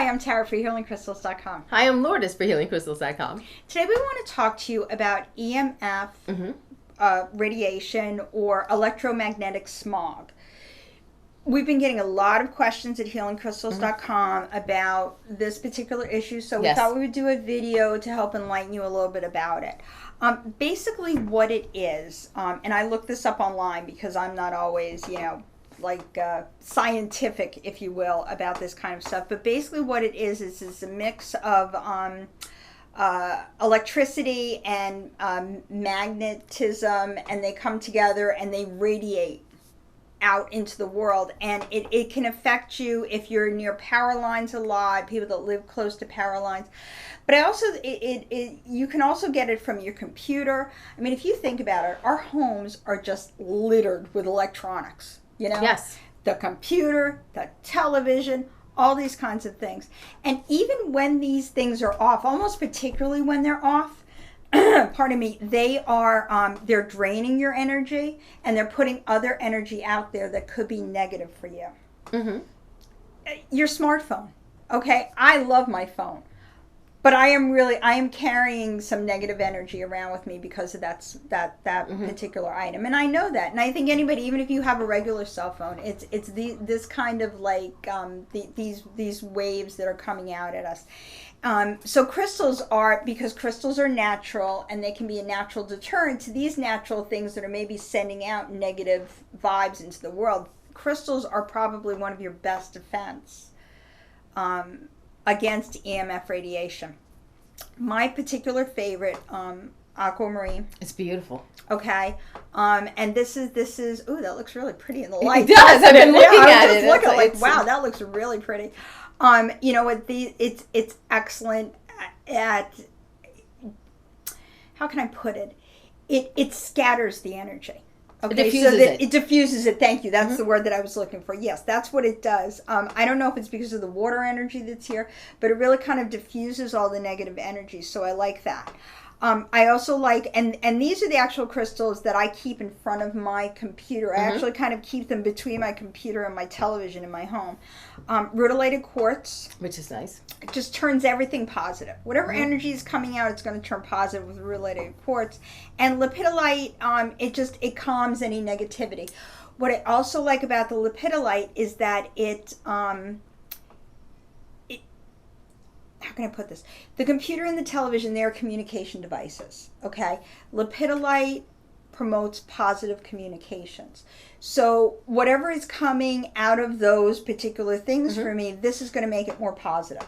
Hi, I'm Tara for HealingCrystals.com. Hi, I'm Lourdes for HealingCrystals.com. Today we want to talk to you about EMF radiation or electromagnetic smog. We've been getting a lot of questions at HealingCrystals.com about this particular issue, so we thought we would do a video to help enlighten you a little bit about it. Basically what it is, and I looked this up online because I'm not always, scientific, if you will, about this kind of stuff. But basically what it is a mix of electricity and magnetism, and they come together and they radiate out into the world, and it can affect you if you're near power lines a lot, people that live close to power lines. But you can also get it from your computer. I mean, if you think about it, our homes are just littered with electronics. Yes. The computer, the television, all these kinds of things. And even when these things are off, almost particularly when they're off, pardon me, they're draining your energy, and they're putting other energy out there that could be negative for you. Your smartphone. Okay, I love my phone, but I am carrying some negative energy around with me because of that particular item, and I know that. And I think anybody, even if you have a regular cell phone, it's this kind of these waves that are coming out at us. So crystals are natural, and they can be a natural deterrent to these natural things that are maybe sending out negative vibes into the world. Crystals are probably one of your best defense against EMF radiation. My particular favorite, aquamarine. It's beautiful. Okay, and this is. Ooh, that looks really pretty in the light. It does. I've been looking at it. Wow, that looks really pretty. You know what? It's excellent at. How can I put it? It scatters the energy. Okay, it diffuses it. Thank you. That's the word that I was looking for. Yes, that's what it does. I don't know if it's because of the water energy that's here, but it really kind of diffuses all the negative energy. So I like that. I also like, and these are the actual crystals that I keep in front of my computer. I actually kind of keep them between my computer and my television in my home. Rutilated quartz. Which is nice. It just turns everything positive. Whatever energy is coming out, it's going to turn positive with rutilated quartz. And lepidolite, it calms any negativity. What I also like about the lepidolite is that how can I put this? The computer and the television, they're communication devices, okay? Lepidolite promotes positive communications. So whatever is coming out of those particular things for me, this is going to make it more positive.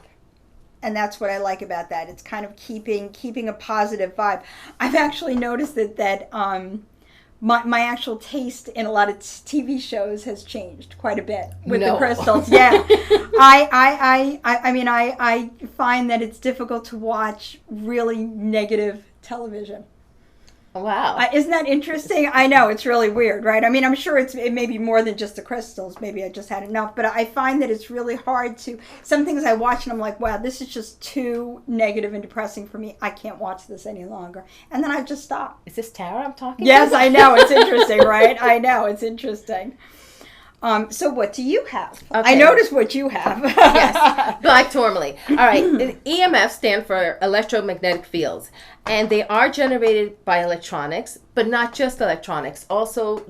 And that's what I like about that. It's kind of keeping a positive vibe. I've actually noticed that my actual taste in a lot of TV shows has changed quite a bit with the crystals. Yeah, I find that it's difficult to watch really negative television. Wow. Isn't that interesting? I know, it's really weird, right? I mean, I'm sure it may be more than just the crystals. Maybe I just had enough. But I find that it's really hard to... Some things I watch and I'm like, wow, this is just too negative and depressing for me. I can't watch this any longer. And then I just stop. Is this Tara I'm talking Yes, to? I know. It's interesting, right? I know. It's interesting. So what do you have? Okay. I noticed what you have. Yes, black tourmaline. All right, EMFs stand for electromagnetic fields, and they are generated by electronics, but not just electronics. Also,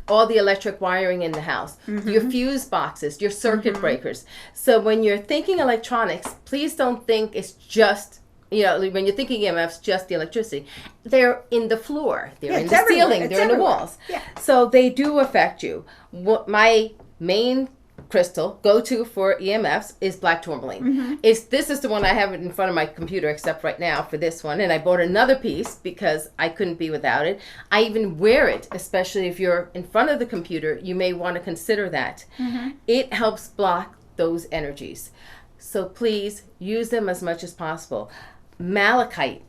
all the electric wiring in the house, your fuse boxes, your circuit breakers. So when you're thinking electronics, please don't think it's just... when you're thinking EMFs, just the electricity. They're in the floor. They're in the ceiling. They're in the walls. Yeah. So they do affect you. My main crystal go-to for EMFs is black tourmaline. This is the one I have in front of my computer, except right now for this one. And I bought another piece because I couldn't be without it. I even wear it, especially if you're in front of the computer. You may want to consider that. It helps block those energies. So please use them as much as possible. Malachite.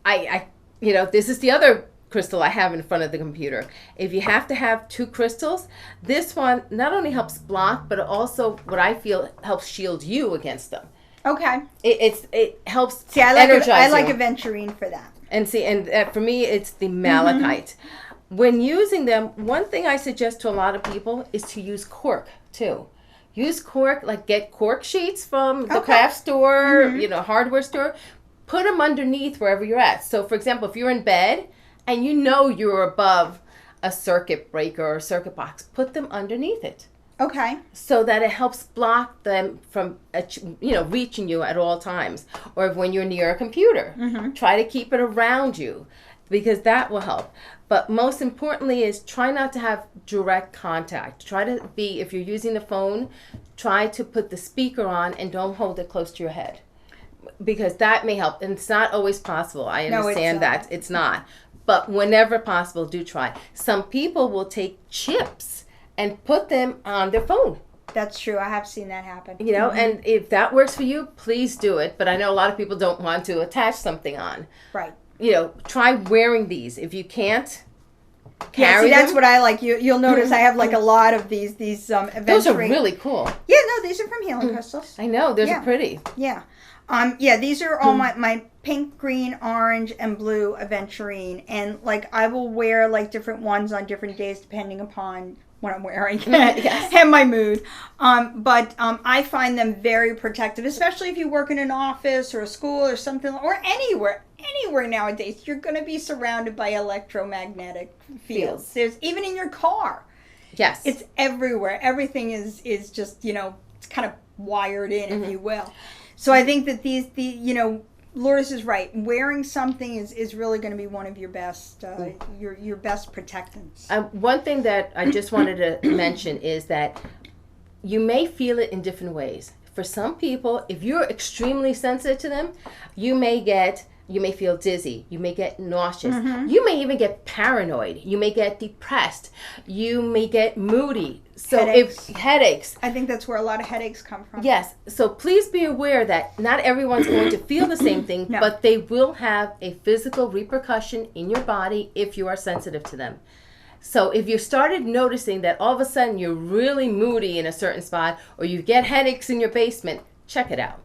This is the other crystal I have in front of the computer. If you have to have two crystals, this one not only helps block, but also what I feel helps shield you against them. Okay. It helps energize you. I like aventurine for that. And for me, it's the malachite. When using them, one thing I suggest to a lot of people is to use cork too. Use cork, like get cork sheets from the Okay. craft store, hardware store. Put them underneath wherever you're at. So, for example, if you're in bed and you know you're above a circuit breaker or a circuit box, put them underneath it. Okay. So that it helps block them from, reaching you at all times. Or if when you're near a computer, try to keep it around you, because that will help. But most importantly is try not to have direct contact. Try to be, if you're using the phone, try to put the speaker on and don't hold it close to your head, because that may help. And it's not always possible. I understand that. It's not. But whenever possible, do try. Some people will take chips and put them on their phone. That's true. I have seen that happen. And if that works for you, please do it. But I know a lot of people don't want to attach something on. Right. Try wearing these. If you can't carry that's them. What I like. You'll notice I have like a lot of these event Those are really cool. Yeah, no, these are from Healing Crystals. I know. They're pretty. Yeah. These are all my pink, green, orange, and blue aventurine. And like I will wear like different ones on different days depending upon what I'm wearing and my mood. But I find them very protective, especially if you work in an office or a school or something, or anywhere nowadays. You're going to be surrounded by electromagnetic fields. There's even in your car. Yes. It's everywhere. Everything is just, it's kind of wired in, if you will. So I think that Lourdes is right. Wearing something is really going to be one of your best your best protectants. One thing that I just wanted to mention is that you may feel it in different ways. For some people, if you're extremely sensitive to them, you may feel dizzy. You may get nauseous. You may even get paranoid. You may get depressed. You may get moody. So headaches. I think that's where a lot of headaches come from. Yes. So please be aware that not everyone's going to feel the same thing, but they will have a physical repercussion in your body if you are sensitive to them. So if you started noticing that all of a sudden you're really moody in a certain spot, or you get headaches in your basement, check it out.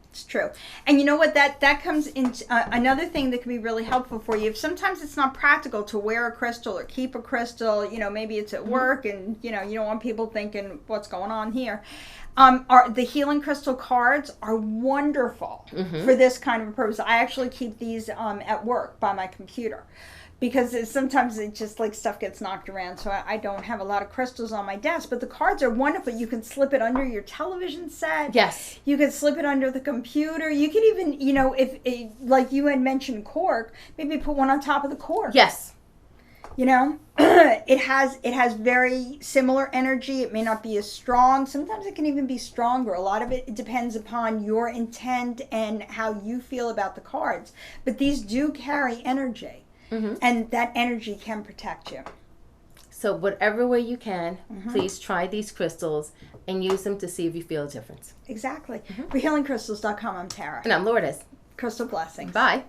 It's true. And you know what, that comes into another thing that can be really helpful for you. If sometimes it's not practical to wear a crystal or keep a crystal, maybe it's at work and you don't want people thinking what's going on here. The healing crystal cards are wonderful for this kind of a purpose. I actually keep these at work by my computer, because sometimes it's just like stuff gets knocked around, so I don't have a lot of crystals on my desk. But the cards are wonderful. You can slip it under your television set. Yes. You can slip it under the computer. You can even, if like you had mentioned cork, maybe put one on top of the cork. Yes. It has very similar energy. It may not be as strong. Sometimes it can even be stronger. A lot of it depends upon your intent and how you feel about the cards. But these do carry energy. And that energy can protect you. So whatever way you can, please try these crystals and use them to see if you feel a difference. Exactly. For healingcrystals.com, I'm Tara. And I'm Lourdes. Crystal blessings. Bye.